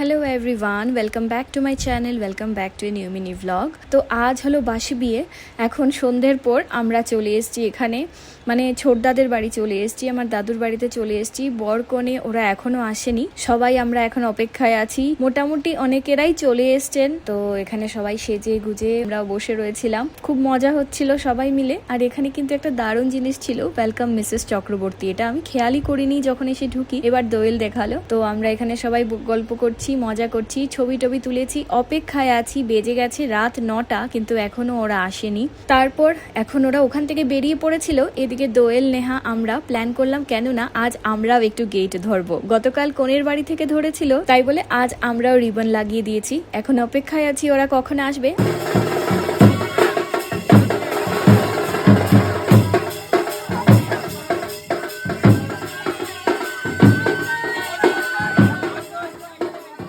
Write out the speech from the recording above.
Hello everyone, welcome back to my channel, welcome back to a new mini vlog. তো আজ হলো বাসি বিয়ে। এখন সন্ধ্যের পর আমরা চলে এসেছি এখানে, মানে ছোটদাদের বাড়ি চলে এসেছি, আমার দাদুর বাড়িতে চলে এসেছি। বর কনে ওরা এখনো আসেনি, সবাই আমরা এখন অপেক্ষায় আছি। মোটামুটি অনেকেরাই চলে এসছেন। তো এখানে সবাই সেজে গুজে আমরা বসে রয়েছিলাম, খুব মজা হচ্ছিল সবাই মিলে। আর এখানে কিন্তু একটা দারুণ জিনিস ছিল, ওয়েলকাম মিসেস চক্রবর্তী। এটা আমি খেয়ালই করিনি যখন এসে ঢুকি, এবার দোয়েল দেখালো। তো আমরা এখানে সবাই গল্প করছি, মজা করছি, ছবি টবি তুলেছি, অপেক্ষায় আছি। বেজে গেছে রাত 9টা, কিন্তু এখনো ওরা আসেনি। তারপর এখন ওরা ওখান থেকে বেরিয়ে পড়েছিল। এদিকে দোয়েল, নেহা, আমরা প্ল্যান করলাম কেননা আজ আমরাও একটু গেট ধরবো। গতকাল কনের বাড়ি থেকে ধরেছিল, তাই বলে আজ আমরাও রিবন লাগিয়ে দিয়েছি। এখন অপেক্ষায় আছি ওরা কখন আসবে।